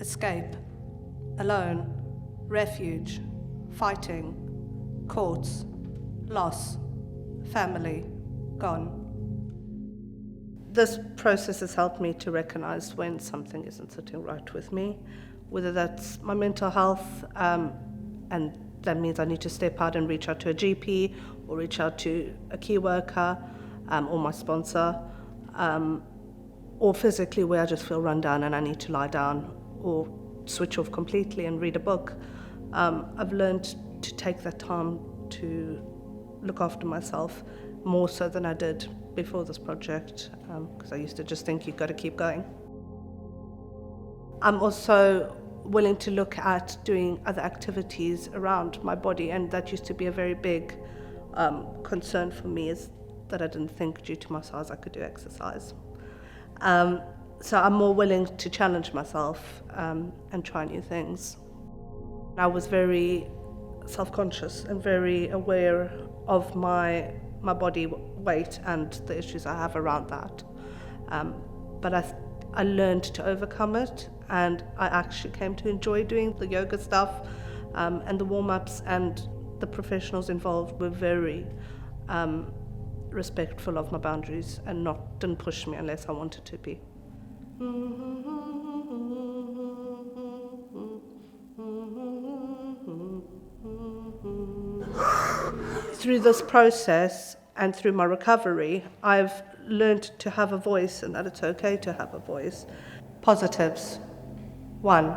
escape, alone, refuge, fighting, courts, loss, family, gone. This process has helped me to recognize when something isn't sitting right with me, whether that's my mental health, and that means I need to step out and reach out to a GP or reach out to a key worker or my sponsor, or physically where I just feel run down and I need to lie down or switch off completely and read a book. I've learned to take that time to look after myself more so than I did before this project, because I used to just think you've got to keep going. I'm also willing to look at doing other activities around my body, and that used to be a very big concern for me, is that I didn't think due to my size I could do exercise. So I'm more willing to challenge myself and try new things. I was very self-conscious and very aware of my body weight and the issues I have around that. But I learned to overcome it, and I actually came to enjoy doing the yoga stuff and the warm-ups, and the professionals involved were very respectful of my boundaries and didn't push me unless I wanted to be. Through this process and through my recovery, I've learned to have a voice, and that it's okay to have a voice. Positives. 1,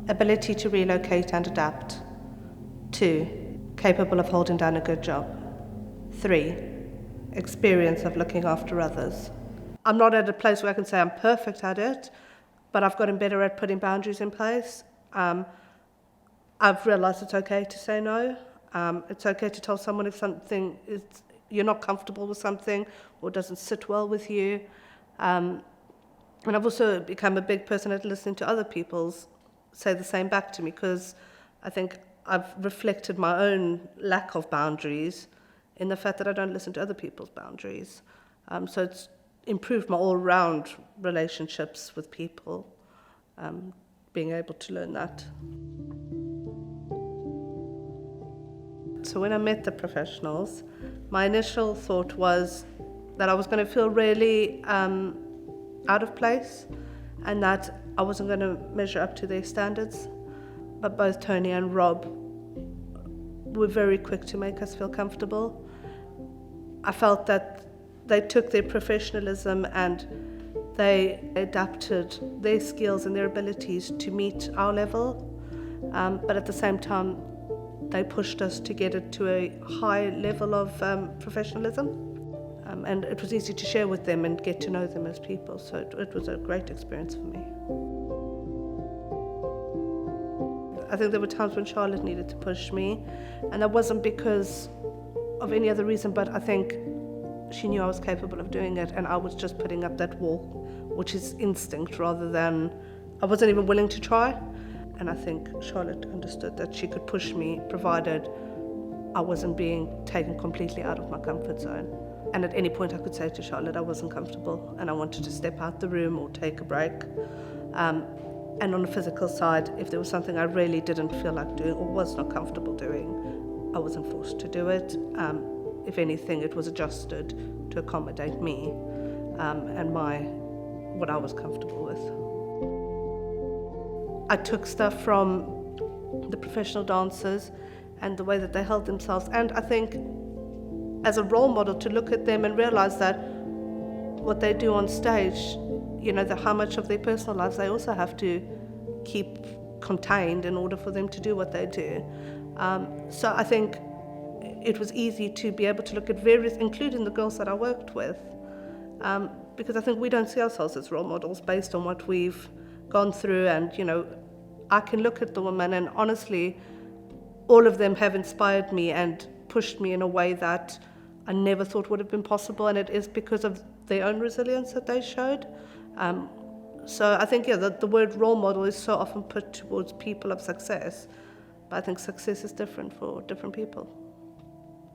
ability to relocate and adapt. 2, capable of holding down a good job. 3, experience of looking after others. I'm not at a place where I can say I'm perfect at it, but I've gotten better at putting boundaries in place. I've realized it's okay to say no. It's okay to tell someone if you're not comfortable with something or doesn't sit well with you. And I've also become a big person at listening to other people say the same back to me, because I think I've reflected my own lack of boundaries in the fact that I don't listen to other people's boundaries. So it's improved my all-round relationships with people, being able to learn that. So when I met the professionals, my initial thought was that I was going to feel really out of place and that I wasn't going to measure up to their standards. But both Tony and Rob were very quick to make us feel comfortable. I felt that they took their professionalism and they adapted their skills and their abilities to meet our level, but at the same time they pushed us to get it to a high level of professionalism. And it was easy to share with them and get to know them as people, so it was a great experience for me. I think there were times when Charlotte needed to push me, and that wasn't because of any other reason, but I think she knew I was capable of doing it, and I was just putting up that wall, which is instinct rather than, I wasn't even willing to try. And I think Charlotte understood that she could push me, provided I wasn't being taken completely out of my comfort zone. And at any point I could say to Charlotte I wasn't comfortable and I wanted to step out the room or take a break. And on the physical side, if there was something I really didn't feel like doing or was not comfortable doing, I wasn't forced to do it. If anything, it was adjusted to accommodate me and what I was comfortable with. I took stuff from the professional dancers and the way that they held themselves, and I think as a role model to look at them and realize that what they do on stage, how much of their personal lives they also have to keep contained in order for them to do what they do. So I think it was easy to be able to look at various, including the girls that I worked with, because I think we don't see ourselves as role models based on what we've gone through. And I can look at the women, and honestly all of them have inspired me and pushed me in a way that I never thought would have been possible, and it is because of their own resilience that they showed. So I think the word role model is so often put towards people of success, but I think success is different for different people.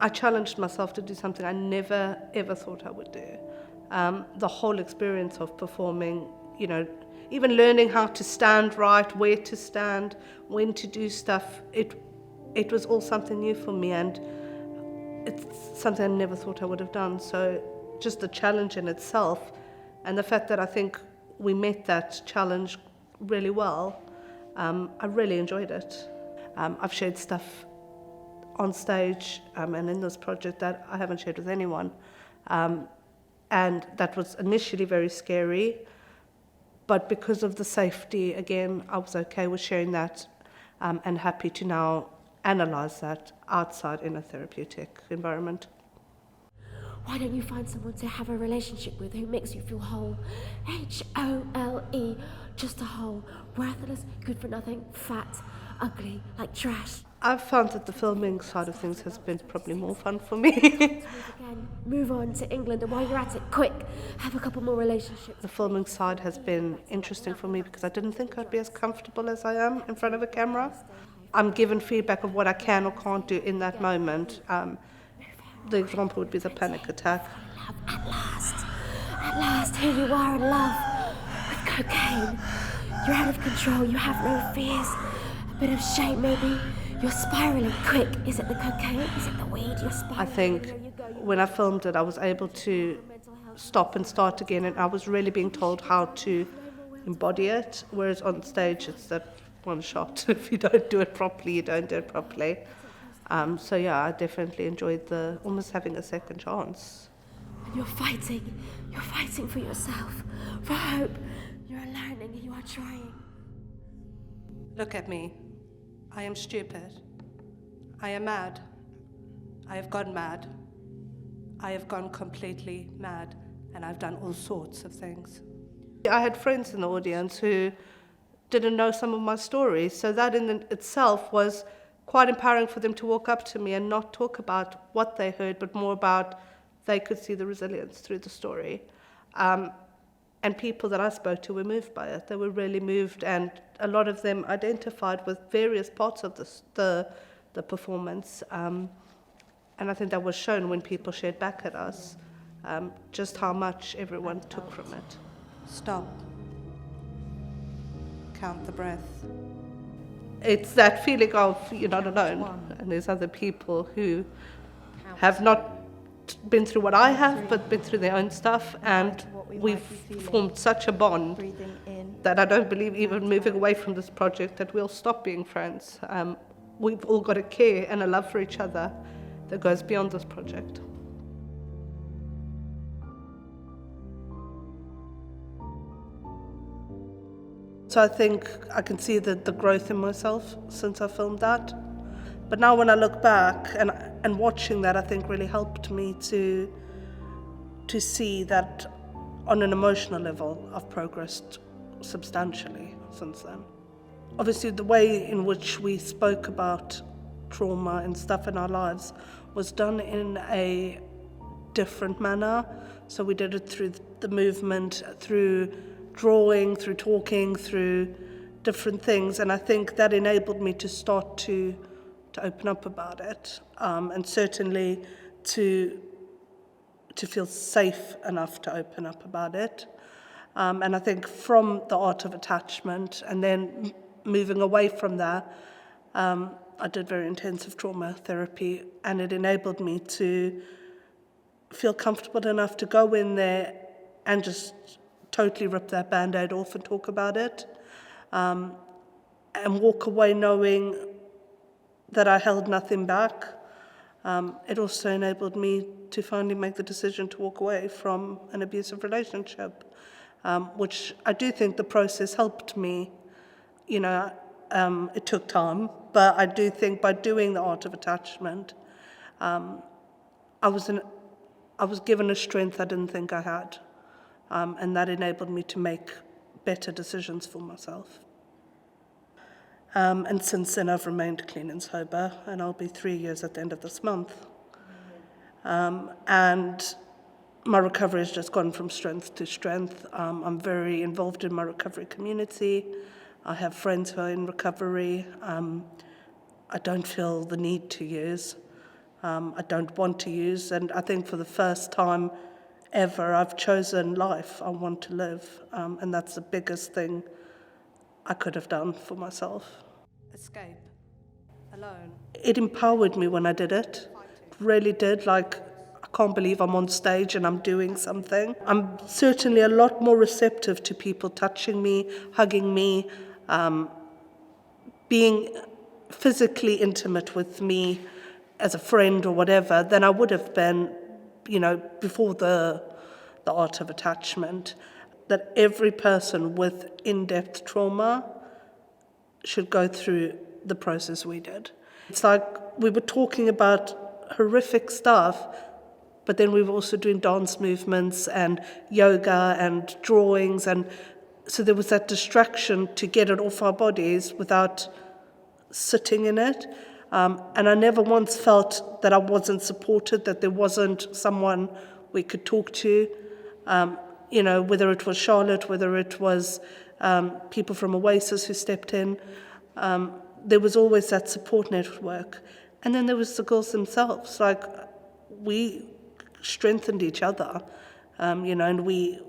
I challenged myself to do something I never ever thought I would do. The whole experience of performing, even learning how to stand right, where to stand, when to do stuff, it was all something new for me, and it's something I never thought I would have done. So just the challenge in itself, and the fact that I think we met that challenge really well, I really enjoyed it. I've shared stuff on stage and in this project that I haven't shared with anyone. And that was initially very scary, but because of the safety, again, I was okay with sharing that, and happy to now analyse that outside in a therapeutic environment. Why don't you find someone to have a relationship with who makes you feel whole? H-O-L-E, just a whole, worthless, good for nothing, fat, ugly, like trash. I've found that the filming side of things has been probably more fun for me. Again, move on to England, and while you're at it, quick, have a couple more relationships. The filming side has been interesting for me because I didn't think I'd be as comfortable as I am in front of a camera. I'm given feedback of what I can or can't do in that moment. The example would be the panic attack. At last, here you are in love with cocaine. You're out of control, you have no fears. A bit of shame maybe. You're spiraling. Quick, is it the cocaine? Is it the weed? You're spiraling. I think when I filmed it, I was able to stop and start again, and I was really being told how to embody it, whereas on stage it's that one shot. If you don't do it properly, you don't do it properly. So yeah, I definitely enjoyed the almost having a second chance. You're fighting for yourself, for hope. You're learning, you are trying. Look at me. I am stupid. I am mad. I have gone mad. I have gone completely mad, and I've done all sorts of things. I had friends in the audience who didn't know some of my stories, so that in itself was quite empowering for them to walk up to me and not talk about what they heard, but more about they could see the resilience through the story. And people that I spoke to were moved by it. They were really moved, and a lot of them identified with various parts of the performance. And I think that was shown when people shared back at us, just how much everyone took from it. Stop. Count the breath. It's that feeling of you're not alone, and there's other people who have not been through what I have, but been through their own stuff, and we've formed such a bond that I don't believe even moving away from this project that we'll stop being friends. We've all got a care and a love for each other that goes beyond this project. So I think I can see the growth in myself since I filmed that. But now when I look back and watching that, I think really helped me to see that on an emotional level I've progressed substantially since then. Obviously the way in which we spoke about trauma and stuff in our lives was done in a different manner. So we did it through the movement, through drawing, through talking, through different things, and I think that enabled me to start to open up about it, and certainly to feel safe enough to open up about it. And I think from the art of attachment and then moving away from that, I did very intensive trauma therapy, and it enabled me to feel comfortable enough to go in there and just totally rip that Band-Aid off and talk about it, and walk away knowing that I held nothing back. It also enabled me to finally make the decision to walk away from an abusive relationship, which I do think the process helped me. You know, it took time, but I do think by doing the art of attachment, I was given a strength I didn't think I had, and that enabled me to make better decisions for myself. And since then, I've remained clean and sober, and I'll be 3 years at the end of this month. And my recovery has just gone from strength to strength. I'm very involved in my recovery community. I have friends who are in recovery. I don't feel the need to use. I don't want to use, and I think for the first time ever. I've chosen life. I want to live. And that's the biggest thing I could have done for myself. Escape. Alone. It empowered me when I did it. It really did. Like, I can't believe I'm on stage and I'm doing something. I'm certainly a lot more receptive to people touching me, hugging me, being physically intimate with me as a friend or whatever than I would have been, before the art of attachment. That every person with in-depth trauma should go through the process we did. It's like we were talking about horrific stuff, but then we were also doing dance movements and yoga and drawings, and so there was that distraction to get it off our bodies without sitting in it. And I never once felt that I wasn't supported, that there wasn't someone we could talk to, whether it was Charlotte, whether it was people from Oasis who stepped in. There was always that support network. And then there was the girls themselves. Like, we strengthened each other, and we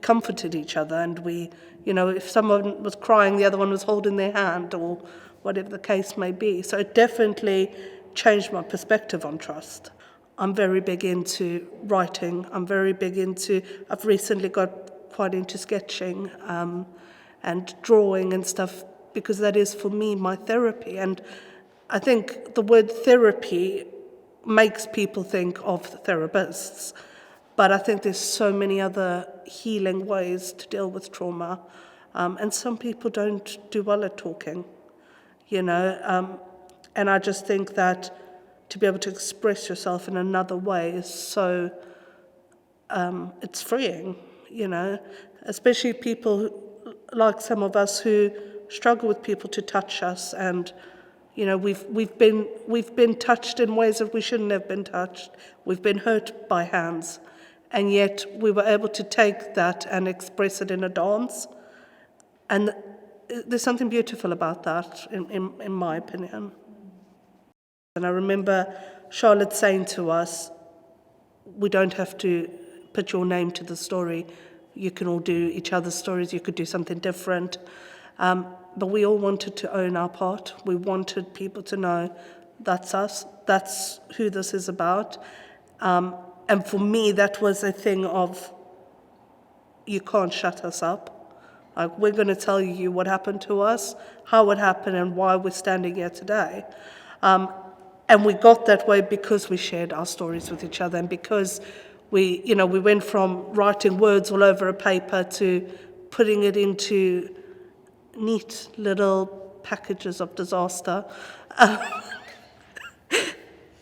comforted each other. And we, if someone was crying, the other one was holding their hand, or whatever the case may be. So it definitely changed my perspective on trust. I'm very big into writing. I've recently got quite into sketching and drawing and stuff, because that is, for me, my therapy. And I think the word therapy makes people think of therapists, but I think there's so many other healing ways to deal with trauma, and some people don't do well at talking, and I just think that to be able to express yourself in another way is so, it's freeing, especially people like some of us who struggle with people to touch us, and we've been touched in ways that we shouldn't have been touched. We've been hurt by hands, and yet we were able to take that and express it in a dance. And there's something beautiful about that, in my opinion. And I remember Charlotte saying to us, we don't have to put your name to the story. You can all do each other's stories. You could do something different. But we all wanted to own our part. We wanted people to know that's us, that's who this is about. And for me, that was a thing of, you can't shut us up. Like, we're going to tell you what happened to us, how it happened, and why we're standing here today. And we got that way because we shared our stories with each other, and because we went from writing words all over a paper to putting it into neat little packages of disaster,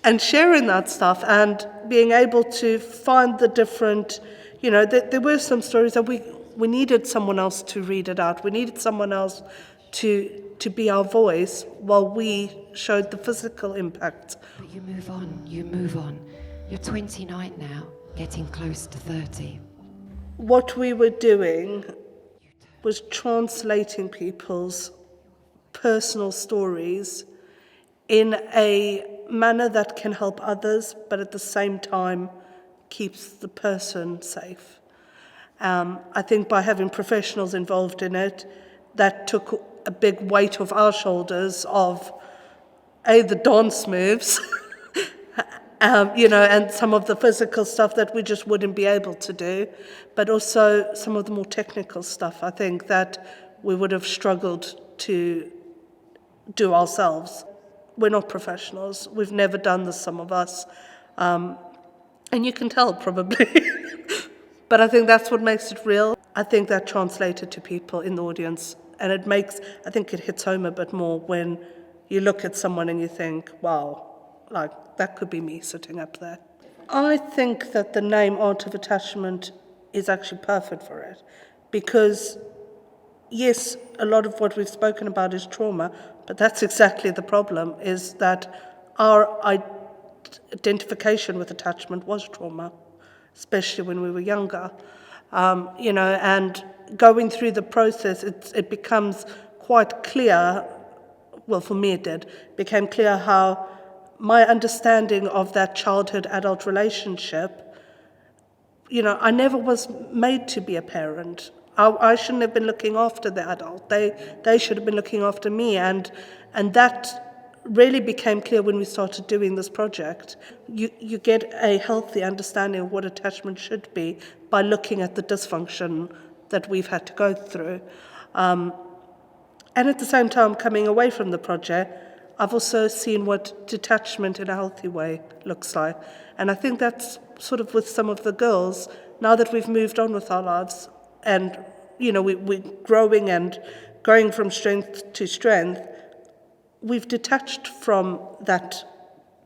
and sharing that stuff and being able to find the different, there were some stories that we needed someone else to read it out. We needed someone else to be our voice while we showed the physical impact. But you move on. You're 29 now, getting close to 30. What we were doing was translating people's personal stories in a manner that can help others, but at the same time keeps the person safe. I think by having professionals involved in it, that took a big weight off our shoulders of, the dance moves, and some of the physical stuff that we just wouldn't be able to do, but also some of the more technical stuff, I think, that we would have struggled to do ourselves. We're not professionals. We've never done this, some of us. And you can tell, probably. But I think that's what makes it real. I think that translated to people in the audience. And I think it hits home a bit more when you look at someone and you think, wow, like, that could be me sitting up there. I think that the name Art of Attachment is actually perfect for it. Because, yes, a lot of what we've spoken about is trauma, but that's exactly the problem, is that our identification with attachment was trauma, especially when we were younger. And going through the process, it becomes quite clear, well, for me it did, became clear how my understanding of that childhood-adult relationship I never was made to be a parent. I shouldn't have been looking after the adult. They should have been looking after me, and that really became clear when we started doing this project. You get a healthy understanding of what attachment should be by looking at the dysfunction that we've had to go through. And at the same time, coming away from the project, I've also seen what detachment in a healthy way looks like. And I think that's sort of with some of the girls, now that we've moved on with our lives and, we're growing and going from strength to strength, we've detached from that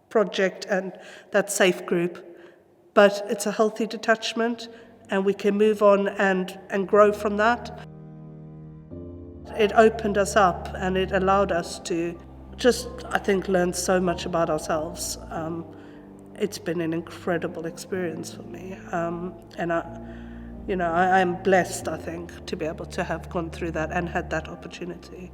project and that safe group. But it's a healthy detachment, and we can move on and grow from that. It opened us up, and it allowed us to just, I think, learn so much about ourselves. It's been an incredible experience for me, and I'm blessed, I think, to be able to have gone through that and had that opportunity.